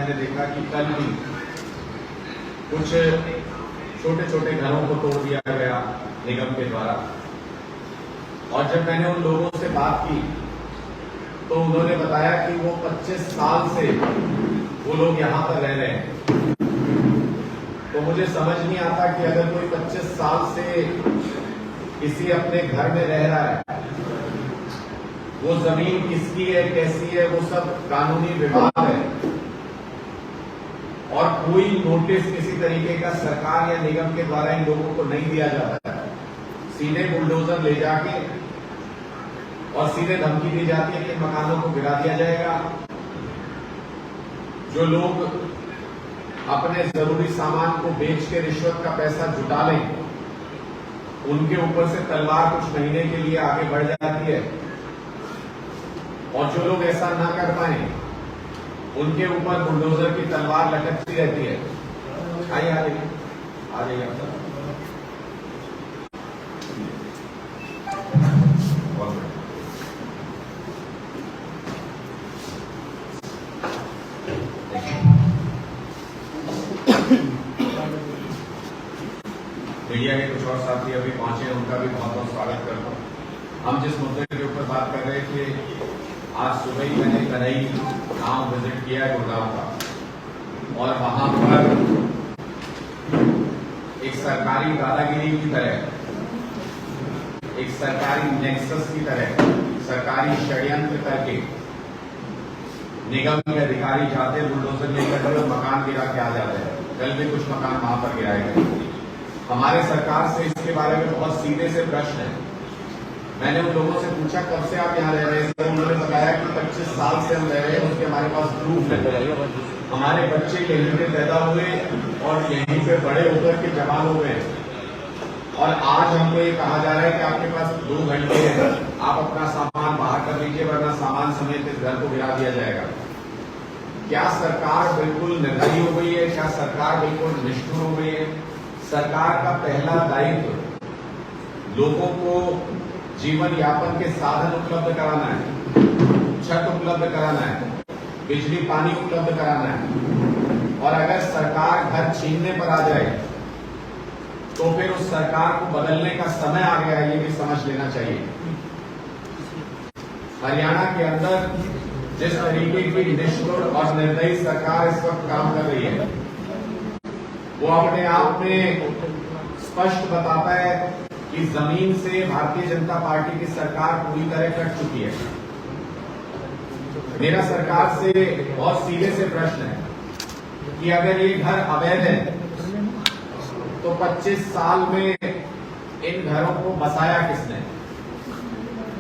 मैंने देखा कि कल भी कुछ छोटे छोटे घरों को तोड़ दिया गया निगम के द्वारा। और जब मैंने उन लोगों से बात की तो उन्होंने बताया कि वो 25 साल से वो लोग यहाँ पर रह रहे हैं। तो मुझे समझ नहीं आता कि अगर कोई 25 साल से किसी अपने घर में रह रहा है, वो जमीन किसकी है, कैसी है, वो सब कानूनी विवाद है और कोई नोटिस किसी तरीके का सरकार या निगम के द्वारा इन लोगों को नहीं दिया जाता है। सीधे बुलडोजर ले जाके और सीधे धमकी दी जाती है कि मकानों को गिरा दिया जाएगा। जो लोग अपने जरूरी सामान को बेच के रिश्वत का पैसा जुटा लें, उनके ऊपर से तलवार कुछ महीने के लिए आगे बढ़ जाती है और जो लोग ऐसा ना कर पाए उनके ऊपर बुलडोजर की तलवार लटकती रहती है। आइए आ जाइए मीडिया के कुछ और साथी अभी पहुंचे हैं, उनका भी बहुत बहुत स्वागत करता हूं। हम जिस मुद्दे के ऊपर बात कर रहे थे, आज सुबह ही मैंने कन्हई गांव विजिट किया है गुड़गांव का, और वहां पर एक सरकारी दादागिरी की तरह, एक सरकारी नेक्सस की तरह, सरकारी षड्यंत्र करके निगम के अधिकारी जाते बुलडोजर लेकर मकान गिरा के आ जाते हैं। कल भी कुछ मकान वहां पर गिराए गए। हमारे सरकार से इसके बारे में बहुत सीधे से प्रश्न है। मैंने उन लोगों से पूछा कब से आप यहाँ रह रहे हैं, तो उन्होंने बताया कि 25 साल से हम रह रहे हैं, उसके हमारे पास प्रूफ है। हमारे बच्चे यहीं पे पैदा हुए और यहीं पे बड़े होकर के जवान हो गए और आज हमको ये कहा जा रहा है कि आपके पास 2 घंटे हैं, आप अपना सामान बाहर कर लीजिए वरना सामान समेत इस घर को गिरा दिया जाएगा। क्या सरकार बिल्कुल निर्दयी हो गई है? क्या सरकार बिल्कुल निष्ठुर हो गई है? सरकार का पहला दायित्व लोगों को जीवन यापन के साधन उपलब्ध कराना है, छत उपलब्ध कराना है, बिजली पानी उपलब्ध कराना है। और अगर सरकार घर छीनने पर आ जाए तो फिर उस सरकार को बदलने का समय आ गया, ये भी समझ लेना चाहिए। हरियाणा के अंदर जिस तरीके की निष्ठुर और निर्दयी सरकार इस वक्त काम कर रही है, वो अपने आप में स्पष्ट बताता है कि जमीन से भारतीय जनता पार्टी की सरकार पूरी तरह कट चुकी है। मेरा सरकार से बहुत सीधे से प्रश्न है कि अगर ये घर अवैध है तो 25 साल में इन घरों को बसाया किसने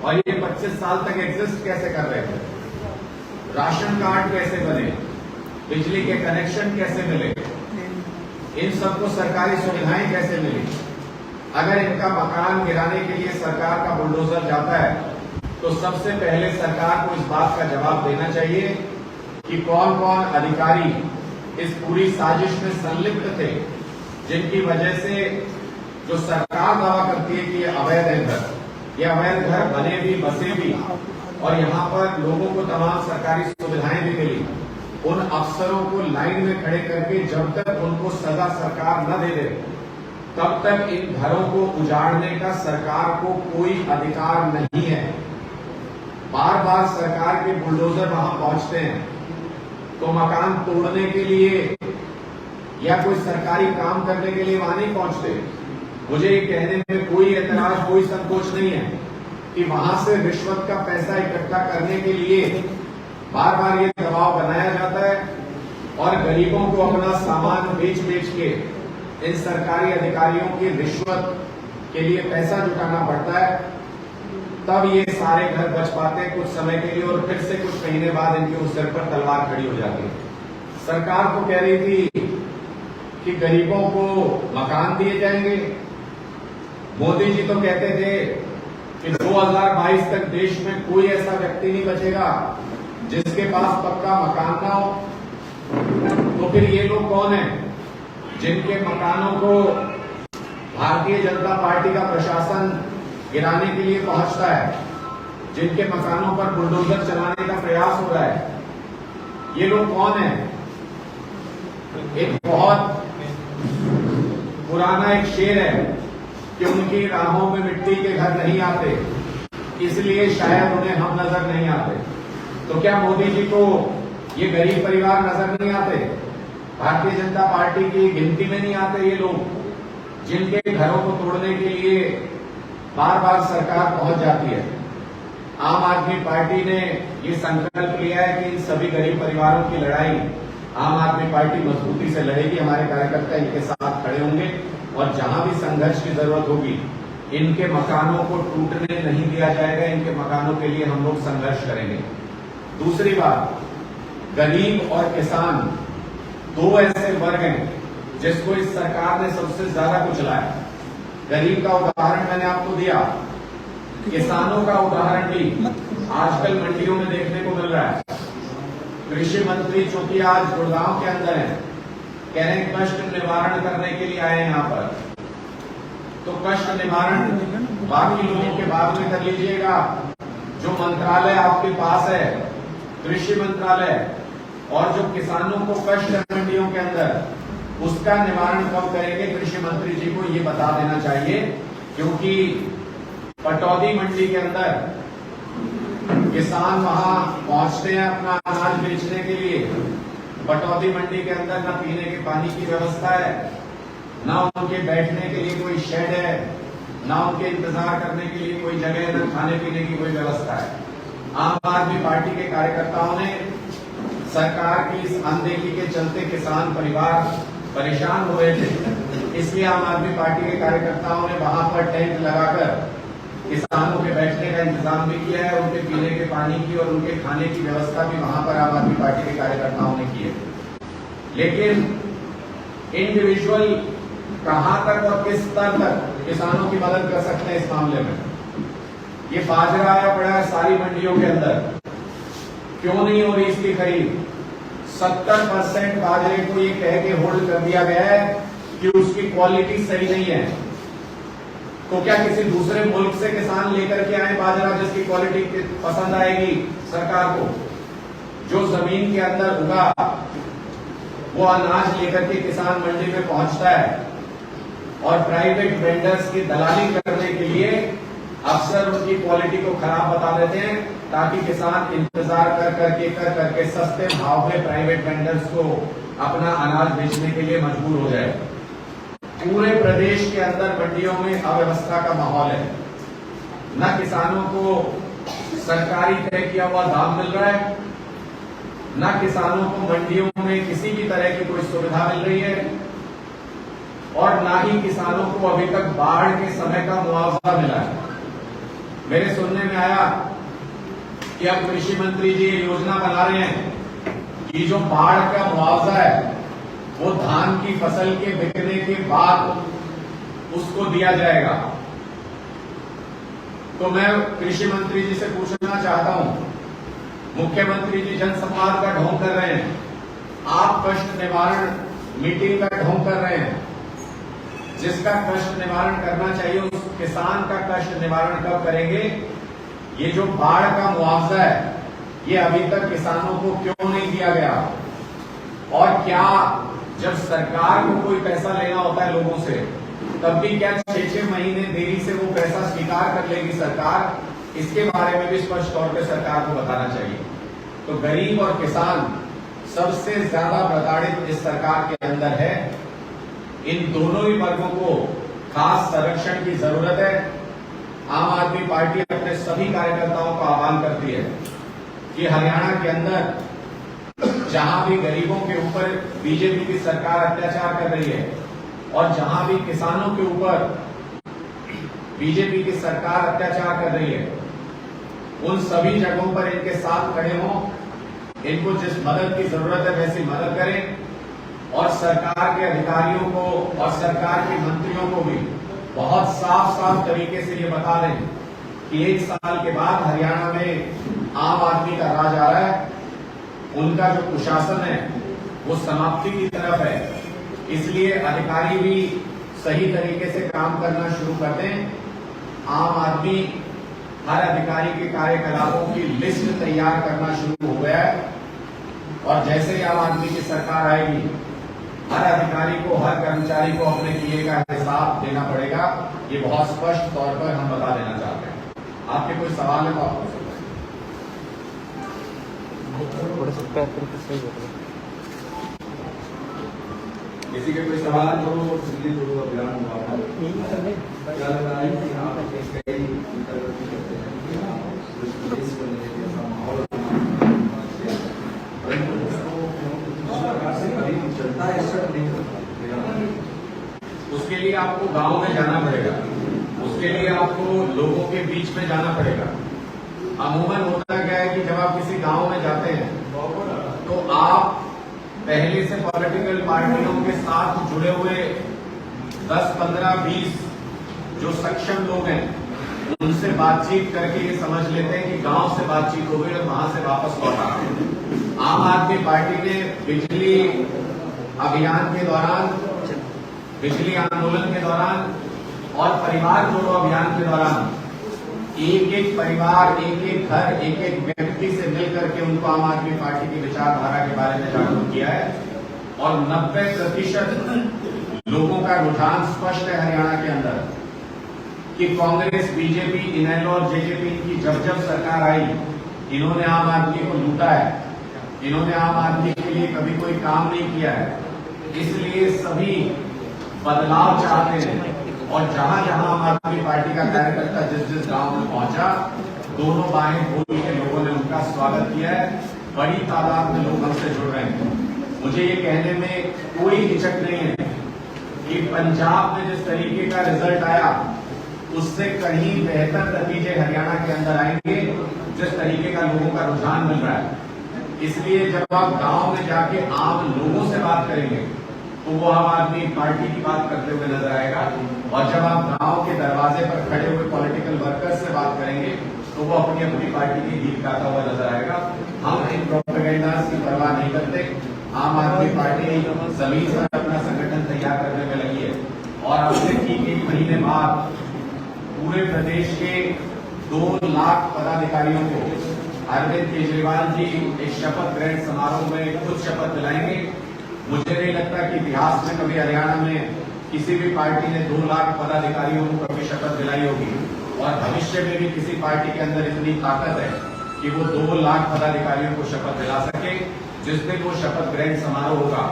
और ये 25 साल तक एग्जिस्ट कैसे कर रहे थे? राशन कार्ड कैसे बने, बिजली के कनेक्शन कैसे मिले, इन सबको सरकारी सुविधाएं कैसे मिली? अगर इनका मकान गिराने के लिए सरकार का बुलडोजर जाता है तो सबसे पहले सरकार को इस बात का जवाब देना चाहिए कि कौन कौन अधिकारी इस पूरी साजिश में संलिप्त थे, जिनकी वजह से जो सरकार दावा करती है कि ये अवैध है घर, ये अवैध घर बने भी, बसे भी और यहाँ पर लोगों को तमाम सरकारी सुविधाएं भी मिली, उन अफसरों को लाइन में खड़े करके जब तक उनको सजा सरकार न दे दे तब तक इन घरों को उजाड़ने का सरकार को कोई अधिकार नहीं है। बार बार सरकार के बुलडोजर वहां पहुंचते हैं तो मकान तोड़ने के लिए या कोई सरकारी काम करने के लिए वहां नहीं पहुंचते। मुझे ये कहने में कोई एतराज, कोई संकोच नहीं है कि वहां से रिश्वत का पैसा इकट्ठा करने के लिए बार बार ये दबाव बनाया जाता है और गरीबों को अपना सामान बेच बेच के इन सरकारी अधिकारियों की रिश्वत के लिए पैसा जुटाना पड़ता है। तब ये सारे घर बच पाते हैं कुछ समय के लिए और फिर से कुछ महीने बाद इनके उस सिर पर तलवार खड़ी हो जाती है। सरकार तो कह रही थी कि गरीबों को मकान दिए जाएंगे। मोदी जी तो कहते थे कि 2022 तक देश में कोई ऐसा व्यक्ति नहीं बचेगा जिसके पास पक्का मकान ना हो। तो फिर ये लोग कौन हैं जिनके मकानों को भारतीय जनता पार्टी का प्रशासन गिराने के लिए पहुंचता है, जिनके मकानों पर बुलडोजर चलाने का प्रयास हो रहा है? ये लोग कौन हैं? एक बहुत पुराना एक शेर है कि उनकी राहों में मिट्टी के घर नहीं आते, इसलिए शायद उन्हें हम नजर नहीं आते। तो क्या मोदी जी को ये गरीब परिवार नजर नहीं आते? भारतीय जनता पार्टी की गिनती में नहीं आते ये लोग जिनके घरों को तोड़ने के लिए बार बार सरकार पहुंच जाती है? आम आदमी पार्टी ने ये संकल्प लिया है कि इन सभी गरीब परिवारों की लड़ाई आम आदमी पार्टी मजबूती से लड़ेगी। हमारे कार्यकर्ता इनके साथ खड़े होंगे और जहां भी संघर्ष की जरूरत होगी इनके मकानों को टूटने नहीं दिया जाएगा। इनके मकानों के लिए हम लोग संघर्ष करेंगे। दूसरी बात, गरीब और किसान दो ऐसे वर्ग हैं जिसको इस सरकार ने सबसे ज्यादा कुचला है। गरीब का उदाहरण मैंने आपको दिया, किसानों का उदाहरण भी आजकल मंडियों में देखने को मिल रहा है। कृषि मंत्री चूंकि आज गुड़गांव के अंदर है, कह रहे हैं कष्ट निवारण करने के लिए आए यहाँ पर, तो कष्ट निवारण बाकी लोगों के बाद में कर लीजिएगा। जो मंत्रालय आपके पास है, कृषि मंत्रालय, और जो किसानों को कष्ट है मंडियों के अंदर, उसका निवारण कब करेंगे कृषि मंत्री जी को ये बता देना चाहिए। क्योंकि पटौदी मंडी के अंदर किसान वहां पहुंचते हैं अपना अनाज बेचने के लिए। पटौदी मंडी के अंदर न पीने के पानी की व्यवस्था है, न उनके बैठने के लिए कोई शेड है, न उनके इंतजार करने के लिए कोई जगह है, न खाने पीने की कोई व्यवस्था है। आम आदमी पार्टी के कार्यकर्ताओं ने सरकार की इस अनदेखी के चलते किसान परिवार परेशान हो रहे थे, इसलिए आम आदमी पार्टी के कार्यकर्ताओं ने वहां पर टेंट लगाकर किसानों के बैठने का इंतजाम भी किया है, उनके पीने के पानी की और उनके खाने की व्यवस्था भी वहां पर आम आदमी पार्टी के कार्यकर्ताओं ने की है। लेकिन इंडिविजुअल कहां तक और किस स्तर तक किसानों की मदद कर सकते हैं इस मामले में? ये बाजरा आया पड़ा है सारी मंडियों के अंदर, क्यों नहीं हो रही इसकी खरीद? 70% बाजरे को ये कह के होल्ड कर दिया गया है कि उसकी क्वालिटी सही नहीं है। तो क्या किसी दूसरे मुल्क से किसान लेकर के आए बाजरा जिसकी क्वालिटी पसंद आएगी सरकार को? जो जमीन के अंदर उगा वो अनाज लेकर के किसान मंडी में पहुंचता है और प्राइवेट वेंडर्स की दलाली करने के लिए अक्सर उनकी क्वालिटी को खराब बता देते हैं ताकि किसान इंतजार कर करके सस्ते भाव में प्राइवेट वेंडर्स को अपना अनाज बेचने के लिए मजबूर हो जाए। पूरे प्रदेश के अंदर मंडियों में अव्यवस्था का माहौल है। न किसानों को सरकारी तय किया हुआ दाम मिल रहा है, न किसानों को मंडियों में किसी भी तरह की कोई सुविधा मिल रही है, और न ही किसानों को अभी तक बाढ़ के समय का मुआवजा मिला है। मेरे सुनने में आया कि अब कृषि मंत्री जी योजना बना रहे हैं कि जो बाढ़ का मुआवजा है वो धान की फसल के बिकने के बाद उसको दिया जाएगा। तो मैं कृषि मंत्री जी से पूछना चाहता हूं, मुख्यमंत्री जी जनसंवाद का ढोंग कर रहे हैं, आप कष्ट निवारण मीटिंग का ढोंग कर रहे हैं। जिसका कष्ट निवारण करना चाहिए उस किसान का कष्ट निवारण कब करेंगे? ये जो बाढ़ का मुआवजा है ये अभी तक किसानों को क्यों नहीं दिया गया? और क्या जब सरकार को कोई पैसा लेना होता है लोगों से तब भी क्या 6-6 महीने देरी से वो पैसा स्वीकार कर लेगी सरकार? इसके बारे में भी स्पष्ट तौर पे सरकार को बताना चाहिए। तो गरीब और किसान सबसे ज्यादा प्रताड़ित इस सरकार के अंदर है। इन दोनों ही वर्गों को खास संरक्षण की जरूरत है। आम आदमी पार्टी अपने सभी कार्यकर्ताओं का आह्वान करती है कि हरियाणा के अंदर जहां भी गरीबों के ऊपर बीजेपी की सरकार अत्याचार कर रही है और जहां भी किसानों के ऊपर बीजेपी की सरकार अत्याचार कर रही है, उन सभी जगहों पर इनके साथ खड़े हों, इनको जिस मदद की जरूरत है वैसी मदद करें, और सरकार के अधिकारियों को और सरकार के मंत्रियों को भी बहुत साफ तरीके से ये बता दें कि 1 साल के बाद हरियाणा में आम आदमी का राज आ रहा है, उनका जो कुशासन है वो समाप्ति की तरफ है। इसलिए अधिकारी भी सही तरीके से काम करना शुरू कर दें। आम आदमी हर अधिकारी के कार्यकलापों की लिस्ट तैयार करना शुरू हो गया है, और जैसे ही आम आदमी की सरकार आएगी हर अधिकारी को, हर कर्मचारी को अपने किए का हिसाब देना पड़ेगा। ये बहुत स्पष्ट तौर पर हम बता देना चाहते हैं। आपके कोई सवाल है तो आप पूछ सकते हैं। किसी के कोई सवाल तो दिल्ली जोड़ो अभियान हुआ है, क्या लग रहा है कि आप कई प्रगति करते हैं कि आप देश को लेकर ऐसा माहौल चलता है, उसके लिए आपको गांव में जाना पड़ेगा, उसके लिए आपको लोगों के बीच में जाना पड़ेगा। अमूमन होता क्या है कि जब आप किसी गांव में जाते हैं तो आप पहले से पॉलिटिकल पार्टियों के साथ जुड़े हुए 10, 15, 20 जो सक्षम लोग हैं उनसे बातचीत करके ये समझ लेते हैं कि गांव से बातचीत हो गई और वहां से वापस लौट आ गए। आम आदमी पार्टी ने बिजली अभियान के दौरान, बिजली आंदोलन के दौरान और परिवार जोड़ो अभियान के दौरान एक एक परिवार, एक एक घर, एक एक व्यक्ति से मिलकर के उनको आम आदमी पार्टी की विचारधारा के बारे में जागरूक किया है और 90% लोगों का रुझान स्पष्ट है हरियाणा के अंदर कि कांग्रेस, बीजेपी, इनेलो और जेजेपी की जब जब सरकार आई, इन्होंने आम आदमी को लूटा है, इन्होंने आम आदमी के लिए कभी कोई काम नहीं किया है। इसलिए सभी बदलाव चाहते हैं और जहां जहां आम आदमी पार्टी का कार्यकर्ता जिस जिस गांव में पहुंचा, दोनों बाएं बोली के लोगों ने उनका स्वागत किया है। बड़ी तादाद में लोग हमसे जुड़ रहे हैं। मुझे ये कहने में कोई हिचक नहीं है कि पंजाब में जिस तरीके का रिजल्ट आया उससे कहीं बेहतर नतीजे हरियाणा के अंदर आएंगे जिस तरीके का लोगों का रुझान मिल रहा है। इसलिए जब आप गांव में जाके आम लोगों से बात करेंगे तो वो आम आदमी पार्टी की बात करते हुए नजर आएगा और जब आप गांव के दरवाजे पर खड़े हुए पॉलिटिकल वर्कर्स से बात करेंगे तो वो अपनी अपनी पार्टी की गीत गाता हुआ नजर आएगा। हम इन प्रोपेगेंडास की परवाह नहीं करते। आम आदमी पार्टी जमीन पर अपना संगठन तैयार करने में लगी है और अब से ठीक 1 महीने बाद पूरे प्रदेश के 2 लाख पदाधिकारियों को अरविंद केजरीवाल जी एक शपथ ग्रहण समारोह में खुद शपथ दिलाएंगे। मुझे नहीं लगता कि इतिहास में कभी हरियाणा में किसी भी पार्टी ने 2 लाख पदाधिकारियों को कभी शपथ दिलाई होगी और भविष्य में भी किसी पार्टी के अंदर इतनी ताकत है कि वो 2 लाख पदाधिकारियों को शपथ दिला सके। जिस दिन वो शपथ ग्रहण समारोह होगा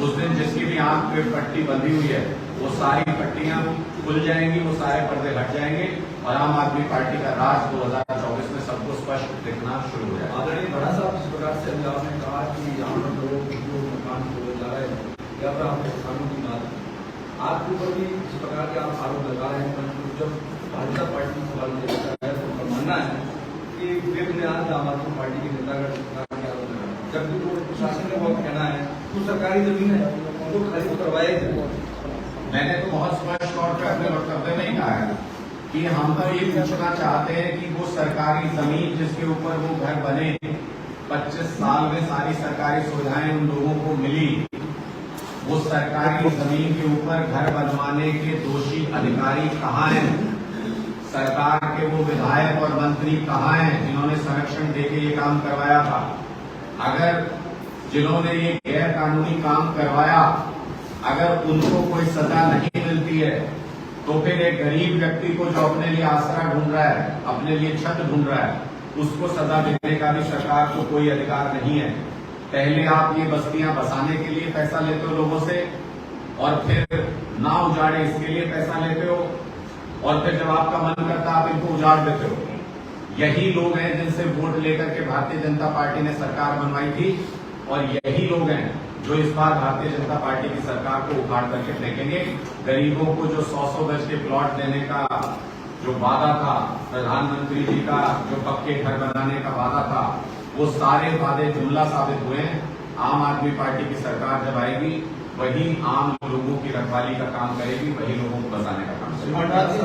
उस दिन जिसकी भी आंख पे पट्टी बंधी हुई है वो सारी पट्टियां खुल जाएंगी, वो सारे पर्दे हट जाएंगे और आम आदमी पार्टी का राज 2024 में सबको स्पष्ट दिखना शुरू हो जाएगा। आदरणीय बड़ा साहब, जिस प्रकार से अभी आपने कहा कि यहाँ पर लोग जो मकान खोले जा रहे हैं या फिर आपने किसानों की बात, आपके ऊपर भी जिस प्रकार के आप आरोप लगा रहे हैं, जब भाजपा पार्टी में सवाल किया जाता है तो उनका मानना है कि बेबुनियाद आम आदमी पार्टी के नेता का आरोप लगा, जबकि तो प्रशासन का बहुत कहना है तो सरकारी जमीन है उनको खरीद करवाए जाए। मैंने तो बहुत स्पष्ट तौर पर अपने वक्तव्य में ही कहा है कि हम तो ये पूछना चाहते हैं कि वो सरकारी जमीन जिसके ऊपर वो घर बने, 25 साल में सारी सरकारी सुविधाएं उन लोगों को मिली, वो सरकारी जमीन के ऊपर घर बनवाने के दोषी अधिकारी कहाँ हैं? सरकार के वो विधायक और मंत्री कहाँ हैं जिन्होंने संरक्षण देके ये काम करवाया था? अगर जिन्होंने ये गैर कानूनी काम करवाया अगर उनको कोई सजा नहीं मिलती है तो फिर एक गरीब व्यक्ति को जो अपने लिए आसरा ढूंढ रहा है, अपने लिए छत ढूंढ रहा है, उसको सजा देने का भी सरकार को कोई अधिकार नहीं है। पहले आप ये बस्तियां बसाने के लिए पैसा लेते हो लोगों से और फिर ना उजाड़े इसके लिए पैसा लेते हो और फिर जब आपका मन करता आप इनको उजाड़ देते हो। यही लोग हैं जिनसे वोट लेकर के भारतीय जनता पार्टी ने सरकार बनवाई थी और यही लोग हैं जो इस बार भारतीय जनता पार्टी की सरकार को उखाड़ करके फेंकेंगे। गरीबों को जो 100 गज के प्लॉट देने का जो वादा था, प्रधानमंत्री जी का जो पक्के घर बनाने का वादा था, वो सारे वादे जुमला साबित हुए हैं। आम आदमी पार्टी की सरकार जब आएगी वही आम लोगों की रखवाली का काम करेगी, वही लोगों को बचाने का काम करेगी।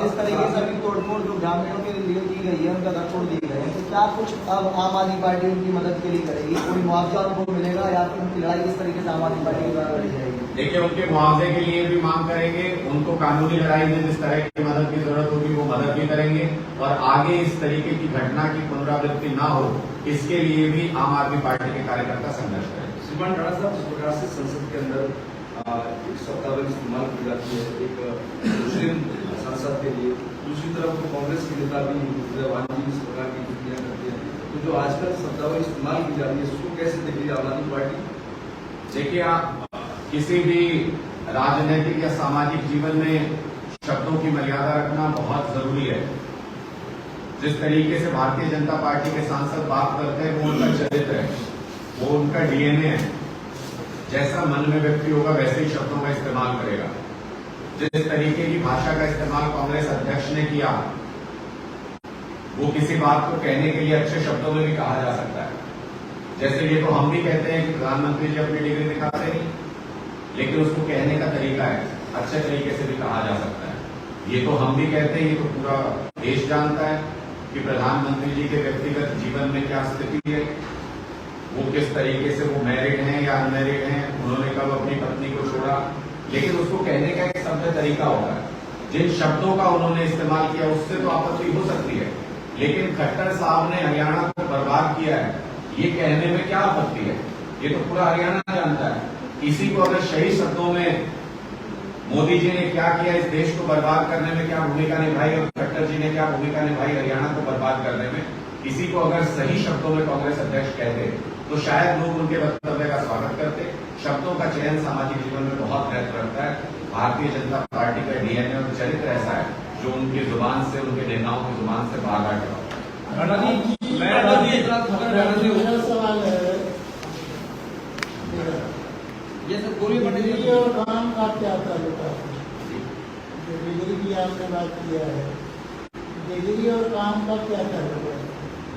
इस तरीके से अभी तोड़फोड़ जो ग्रामीणों के लिए की गई है, उनका घर तोड़ दिए गए हैं, तो क्या कुछ अब आम आदमी पार्टी उनकी मदद के लिए करेगी? कोई मुआवजा उनको मिलेगा या फिर उनकी लड़ाई किस तरीके से आम आदमी पार्टी के द्वारा लड़ी जाएगी? देखिए, उनके मुआवजे के लिए भी मांग करेंगे, उनको कानूनी लड़ाई में जिस तरह की मदद की जरूरत होगी वो मदद भी करेंगे और आगे इस तरीके की घटना की पुनरावृत्ति न हो इसके लिए भी आम आदमी पार्टी के कार्यकर्ता संघर्ष करेंगे। श्रीमान राणा साहब, जिस प्रकार से संसद के अंदर एक शब्दावली इस्तेमाल की जाती है एक मुस्लिम सांसद के लिए, दूसरी तरफ तो कांग्रेस के नेता भी वाणी इस प्रकार की टिप्पणियां करते हैं। तो जो आजकल शब्दावली इस्तेमाल की जा रही है उसको कैसे देख रही है आम आदमी पार्टी? देखिए, आप किसी भी राजनीतिक या सामाजिक जीवन में शब्दों की मर्यादा रखना बहुत जरूरी है। जिस तरीके से भारतीय जनता पार्टी के सांसद बात करते हैं वो उनका चरित्र है, वो उनका डीएनए है। जैसा मन में व्यक्ति होगा वैसे ही शब्दों का इस्तेमाल करेगा। जिस तरीके की भाषा का इस्तेमाल कांग्रेस अध्यक्ष ने किया, वो किसी बात को कहने के लिए अच्छे शब्दों में भी कहा जा सकता है। जैसे ये तो हम भी कहते हैं कि प्रधानमंत्री जी अपनी डिग्री दिखाते नहीं, लेकिन उसको कहने का तरीका है, अच्छे तरीके से भी कहा जा सकता है। ये तो हम भी कहते हैं, ये तो पूरा देश जानता है कि प्रधानमंत्री जी के व्यक्तिगत जीवन में क्या स्थिति है, वो किस तरीके से वो मैरिड हैं या अनमैरिड हैं, उन्होंने कब अपनी पत्नी को छोड़ा, लेकिन उसको कहने का एक शब्द तरीका होता है। जिन शब्दों का उन्होंने इस्तेमाल किया उससे तो आपत्ति हो सकती है, लेकिन खट्टर साहब ने हरियाणा को बर्बाद किया है, ये कहने में क्या आपत्ति है? ये तो पूरा हरियाणा जानता है। इसी को अगर सही शब्दों में मोदी जी ने क्या किया, इस देश को बर्बाद करने में क्या भूमिका निभाई और खट्टर जी ने क्या भूमिका निभाई हरियाणा को बर्बाद करने में, इसी को अगर सही शब्दों में कांग्रेस अध्यक्ष कहते तो शायद लोग उनके वक्तव्य का स्वागत करते। शब्दों का चयन सामाजिक जीवन में बहुत महत्व रखता है। भारतीय जनता पार्टी का डीएनए और चरित्र ऐसा है जो उनकी जुबान से, उनके नेताओं की जुबान से बाहर आ गया। सवाल है, ये सब पूरी डिग्री और काम का क्या ताल्लुक है? जो डिग्री की आपने बात किया है, डिग्री और काम का क्या ताल्लुक है?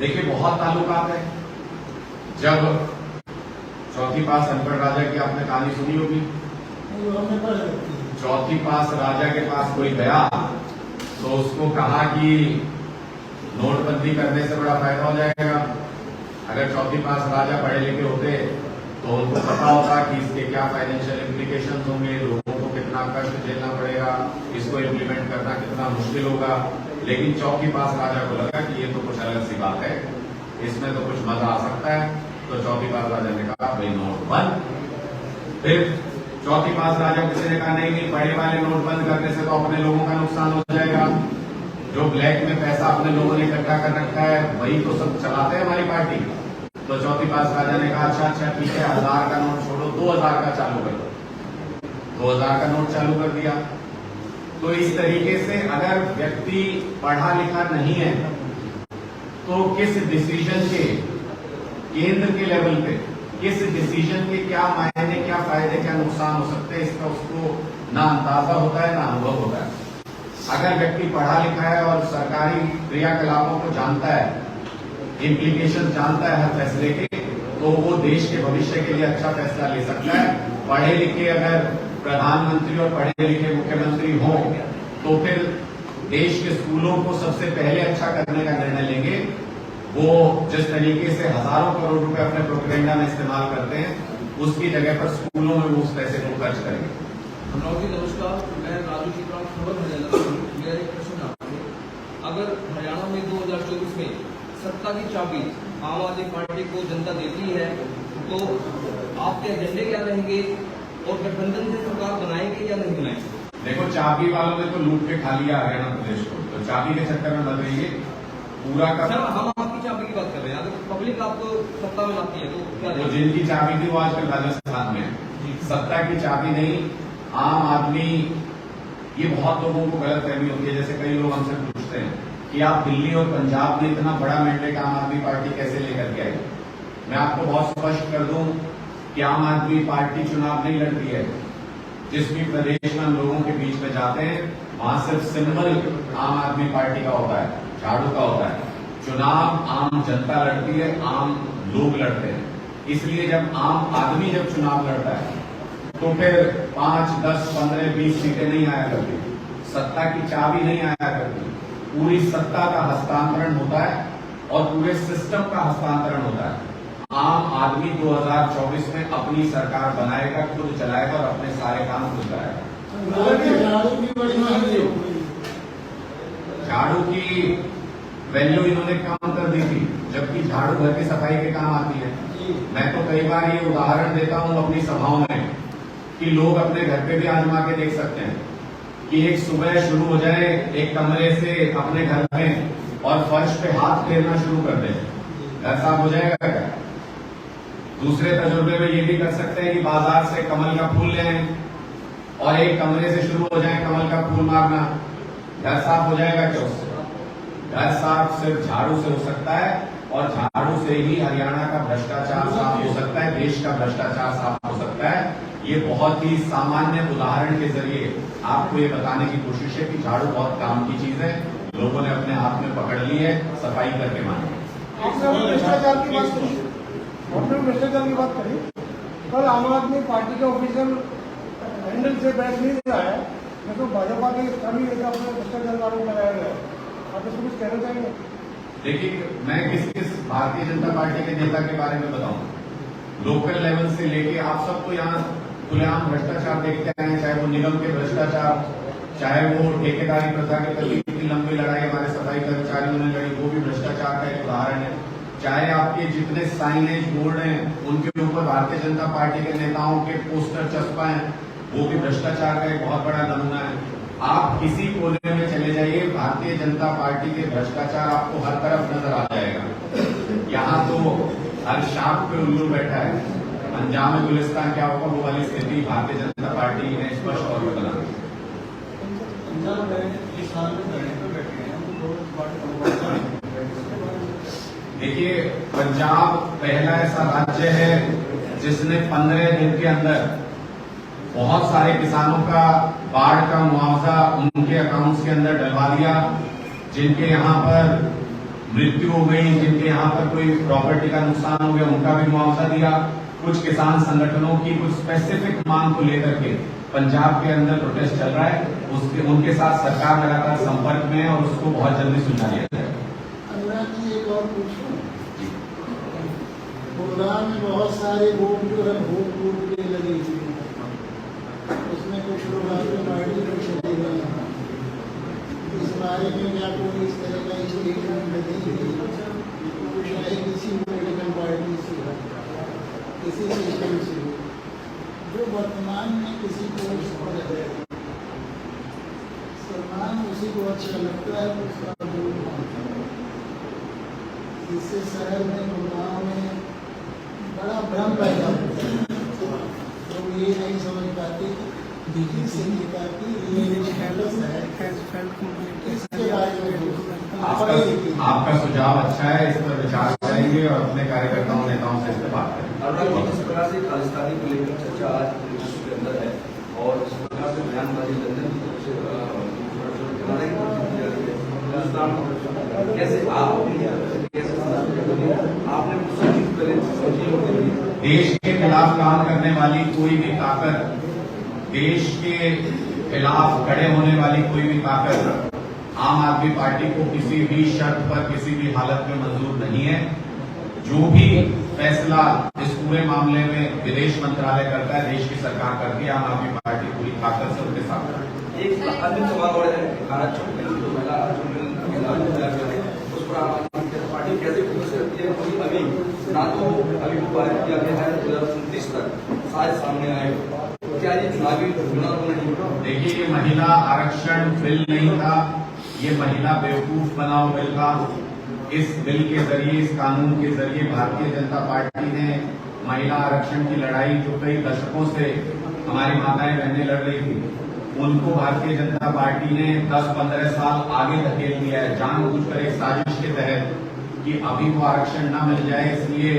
देखिए, बहुत ताल्लुकात है। जब चौथी पास अनपढ़ राजा की आपने कहानी सुनी होगी, वो हमने पढ़ रखी है। चौथी पास राजा के पास कोई गया तो उसको कहा कि नोटबंदी करने से बड़ा फायदा हो जाएगा। अगर चौथी पास राजा पढ़े लिखे होते तो उनको पता होता कि इसके क्या फाइनेंशियल इम्प्लीकेशंस होंगे, लोगों को कितना कष्ट झेलना पड़ेगा, इसको इम्प्लीमेंट करना कितना मुश्किल होगा। लेकिन चौथी पास राजा को लगा कि ये तो कुछ अलग सी बात है, इसमें तो कुछ मजा आ सकता है, तो चौथी पास राजा ने कहा भाई नोट बंद। फिर चौथी पास राजा किसी ने कहा नहीं, बड़े वाले नोट बंद करने से तो अपने लोगों का नुकसान हो जाएगा, जो ब्लैक में पैसा अपने लोगों ने इकट्ठा कर रखा है वही तो सब चलाते हैं हमारी पार्टी। तो चौथी पास राजा ने कहा अच्छा ठीक है, 1000 का नोट छोड़ो, 2000 का चालू कर दो। 2000 का नोट चालू कर दिया। तो इस तरीके से अगर व्यक्ति पढ़ा लिखा नहीं है तो किस डिसीजन के केंद्र के लेवल पे, किस डिसीजन के क्या मायने, क्या फायदे, क्या नुकसान हो सकते हैं, इसका उसको ना अंदाजा होता है ना अनुभव होता है। अगर व्यक्ति पढ़ा लिखा है और सरकारी क्रियाकलापों को जानता है, इम्प्लीकेशन जानता है हर फैसले के, तो वो देश के भविष्य के लिए अच्छा फैसला ले सकता है। पढ़े लिखे अगर प्रधानमंत्री और पढ़े लिखे मुख्यमंत्री हों तो फिर देश के स्कूलों को सबसे पहले अच्छा करने का निर्णय लेंगे। वो जिस तरीके से हजारों करोड़ रुपए अपने प्रोपेगेंडा में इस्तेमाल करते हैं, उसकी जगह पर स्कूलों में वो उस पैसे को खर्च करेंगे। नमस्कार, मैं राजू चित्राल खबर मेरा एक प्रश्न आपसे, अगर हरियाणा में 2024 में सत्ता की चाबी आम आदमी पार्टी को जनता देती है तो आपके एजेंडे क्या रहेंगे और गठबंधन से सरकार बनाएंगे या नहीं बनाएंगे? देखो, चाबी वालों ने तो लूट के खा लिया हरियाणा प्रदेश को, तो चाबी के चक्कर में मत रहिए। पूरा का हम आपकी चाबी की बात कर रहे हैं, अगर पब्लिक आपको सत्ता में लाती है तो क्या? वो जिनकी चाबी थी वो आजकल राजस्थान में है। सत्ता की चाबी नहीं, आम आदमी, ये बहुत लोगों को गलतफहमी होती है। जैसे कई लोग हमसे पूछते हैं कि आप दिल्ली और पंजाब में इतना बड़ा मैंडेट आम आदमी पार्टी कैसे लेकर के आई। मैं आपको बहुत स्पष्ट कर दूं कि आम आदमी पार्टी चुनाव नहीं लड़ती है। जिस भी प्रदेश में हम लोगों के बीच में जाते हैं वहां सिर्फ सिंबल आम आदमी पार्टी का होता है, झाड़ू का होता है। चुनाव आम जनता लड़ती है, आम लोग लड़ते हैं। इसलिए जब आम आदमी जब चुनाव लड़ता है तो फिर 5, 10, 15, 20 सीटें नहीं आया करती, सत्ता की चाबी नहीं आया करती। पूरी सत्ता का हस्तांतरण होता है और पूरे सिस्टम का हस्तांतरण होता है। आम आदमी 2024 में अपनी सरकार बनाएगा, खुद चलाएगा और अपने सारे काम खुद कराएगा। झाड़ू की बड़ी महंगी हो गई। झाड़ू की वैल्यू इन्होंने कम कर दी थी, जबकि झाड़ू घर की सफाई के काम आती है। मैं तो कई बार ये उदाहरण देता हूं अपनी सभाओं में कि लोग अपने घर पे भी आजमा के देख सकते हैं कि एक सुबह शुरू हो जाए एक कमरे से अपने घर में और फर्श पे हाथ फेरना शुरू कर दें, घर साफ हो जाएगा क्या? दूसरे तजुर्बे में ये भी कर सकते हैं कि बाजार से कमल का फूल ले आए और एक कमरे से शुरू हो जाए कमल का फूल मारना, घर साफ हो जाएगा क्या उससे? घर साफ सिर्फ झाड़ू से हो सकता है और झाड़ू से ही हरियाणा का भ्रष्टाचार साफ हो सकता है, देश का भ्रष्टाचार साफ हो सकता है। ये बहुत ही सामान्य उदाहरण के जरिए आपको ये बताने की कोशिश है कि झाड़ू बहुत काम की चीज है, लोगों ने अपने हाथ में पकड़ ली है, सफाई करके माने। आपने भ्रष्टाचार की बात करी, कल आम आदमी पार्टी के ऑफिशियल हैंडल से बैठ नहीं रहा है, मैं तो भाजपा के सभी नेता अपने भ्रष्टाचार का आरोप लगाया गया, आप इसको कुछ कहना चाहेंगे? देखिए, मैं किस भारतीय जनता पार्टी के नेता के बारे में बताऊं? लोकल लेवल से लेके आप सबको यहाँ खुलेआम भ्रष्टाचार देखते हैं, चाहे वो निगम के भ्रष्टाचार, चाहे वो ठेकेदारी प्रथा के प्रति इतनी लंबी लड़ाई हमारे सफाई कर्मचारियों ने लड़ी, वो भी भ्रष्टाचार का एक उदाहरण है। चाहे आपके जितने साइनेज बोर्ड हैं उनके ऊपर भारतीय जनता पार्टी के नेताओं के पोस्टर चस्पा हैं, वो भी भ्रष्टाचार का एक बहुत बड़ा नमूना है। आप किसी कोने में चले जाइए, भारतीय जनता पार्टी के भ्रष्टाचार आपको हर तरफ नजर आ जाएगा। यहाँ तो हर शाख पे उल्लू बैठा है, अंजाम गुलिस्तान क्या होगा वो वाली स्थिति भारतीय जनता पार्टी ने स्पष्ट तौर पर बना दी। देखिए, पंजाब पहला ऐसा राज्य है जिसने 15 दिन के अंदर बहुत सारे किसानों का बाढ़ का मुआवजा उनके अकाउंट्स के अंदर डलवा दिया, जिनके यहाँ पर मृत्यु हो गई, जिनके यहाँ पर कोई प्रॉपर्टी का नुकसान हो गया उनका भी मुआवजा दिया। कुछ किसान संगठनों की कुछ स्पेसिफिक मांग को लेकर के पंजाब के अंदर प्रोटेस्ट चल रहा है, उनके साथ सरकार लगातार संपर्क में है और उसको बहुत जल्दी सुलझा लिया जाएगा। अनुराग जी, एक और पूछूं, गुड़गांव में बहुत सारे बोर्ड जो है भूत भूत के लगे हुए हैं, उसमें कुछ लोग आपके पार्टी को चले गए हैं, इस बारे में क्या कोई इस तरह का स्टेटमेंट देंगे? चाहे किसी पॉलिटिकल पार्टी से हो, किसी सिस्टम से हो, जो वर्तमान में किसी पोस्ट पर है, सम्मान उसी को अच्छा लगता है तो उसका दूर मानता है। इससे शहर में गुड़गांव में बड़ा भ्रम पैदा होता है, तो ये नहीं समझ पाते किसी नेता की ये स्टेटस है, इसके बारे में आपका सुझाव अच्छा है, इस पर विचार करेंगे और अपने कार्यकर्ताओं नेताओं से इस पर बात करेंगे। अनुराग, जिस प्रकार से खालिस्तानी को लेकर चर्चा आज विश्व के अंदर है और जिस प्रकार से बयानबाजी लंदन की तरफ से कैसे आपने देश के खिलाफ काम करने वाली कोई भी ताकत, देश के खिलाफ खड़े होने वाली कोई भी ताकत आम आदमी पार्टी को किसी भी शर्त पर किसी भी हालत में मंजूर नहीं है। जो भी फैसला इस पूरे मामले में विदेश मंत्रालय करता है, देश की सरकार करती है, आम आदमी पार्टी पूरी ताकत से उनके साथ है। एक अन्य सवाल और है, भारत छोड़ जो महिला उस पर आम आदमी पार्टी कैसे फोकस करती है? वही अभी ना तो अभी वो पारित किया गया है 2029 तक शायद सामने आए, क्या ये चुनावी चुनाव नहीं? देखिए, ये महिला आरक्षण बिल नहीं था, ये महिला बेवकूफ बनाओ बिल था। इस बिल के जरिए, इस कानून के जरिए भारतीय जनता पार्टी ने महिला आरक्षण की लड़ाई जो कई दशकों से हमारी माताएं बहनें लड़ रही थी, उनको भारतीय जनता पार्टी ने 10-15 साल आगे धकेल दिया है, जानबूझकर एक साजिश के तहत कि अभी वो आरक्षण न मिल जाए, इसलिए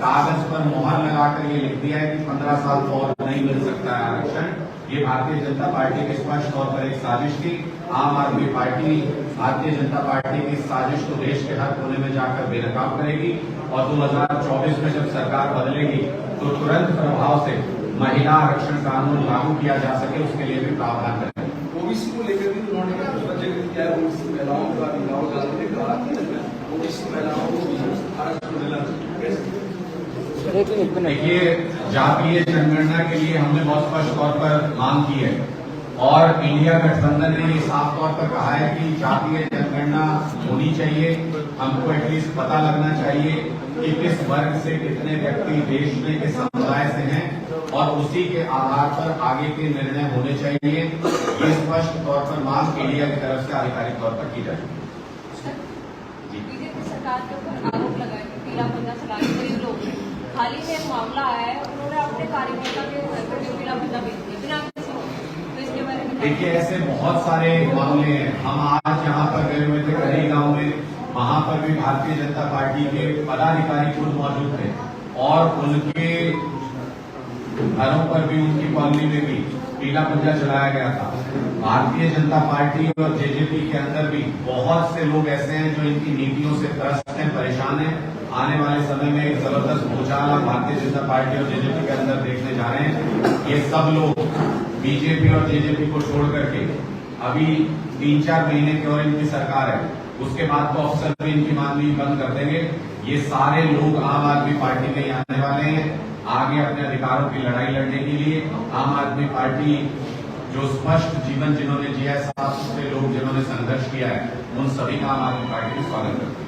कागज पर मोहर लगाकर ये लिख दिया है कि 15 साल और नहीं मिल सकता है आरक्षण। ये भारतीय जनता पार्टी की स्पष्ट तौर पर एक साजिश थी। आम आदमी पार्टी भारतीय जनता पार्टी की साजिश को देश के हर कोने में जाकर बेनकाब करेगी और 2024 में जब सरकार बदलेगी तो तुरंत प्रभाव से महिला आरक्षण कानून लागू किया जा सके, उसके लिए भी प्रावधान करेंगे। ओबीसी को लेकर भी उन्होंने जिक्र किया है, ओबीसी महिलाओं का राहुल गांधी ने कहा कि ओबीसी महिलाओं को आरक्षण मिलना चाहिए। देखिए, जातीय जनगणना के लिए हमने बहुत स्पष्ट तौर पर मांग की है और इंडिया गठबंधन ने ये साफ तौर पर कहा है कि जातीय जनगणना होनी चाहिए। हमको एटलीस्ट पता लगना चाहिए कि किस वर्ग से कितने व्यक्ति देश में किस समुदाय से हैं और उसी के आधार पर आगे के निर्णय होने चाहिए। ये स्पष्ट तौर पर मांग इंडिया की तरफ से आधिकारिक तौर पर की जाएगी। बीजेपी सरकार के ऊपर आरोप लगाए कि पीला पंजा चलाने गरीब लोग हैं। हाल ही में एक मामला आया है, उन्होंने अपने कार्यकर्ता के घर पर भी पीला पंजा बेच दिया बिना किसी को। तो इसके बारे में देखिए, ऐसे बहुत सारे मामले हैं। हम आज यहाँ पर गए हुए थे कड़ी गांव में, वहां पर भी भारतीय जनता पार्टी के पदाधिकारी खुद मौजूद थे और उनके घरों पर भी, उनकी कॉलोनी में भी पीला पंजा चलाया गया था। भारतीय जनता पार्टी और जेजेपी के अंदर भी बहुत से लोग ऐसे हैं जो इनकी नीतियों से त्रस्त हैं, परेशान हैं। आने वाले समय में एक जबरदस्त भूचाल हम भारतीय जनता पार्टी और जेजेपी के अंदर देखने जा रहे हैं। ये सब लोग बीजेपी और जेजेपी को छोड़ करके, अभी 3-4 महीने की और इनकी सरकार है, उसके बाद तो अफसर भी इनकी मांगनी बंद कर देंगे। ये सारे लोग आम आदमी पार्टी में ही आने वाले हैं आगे अपने अधिकारों की लड़ाई लड़ने के लिए। आम आदमी पार्टी जो स्पष्ट जीवन जिन्होंने जिया है, साफ सुथरे लोग जिन्होंने संघर्ष किया है, उन सभी का आम आदमी पार्टी स्वागत करती है।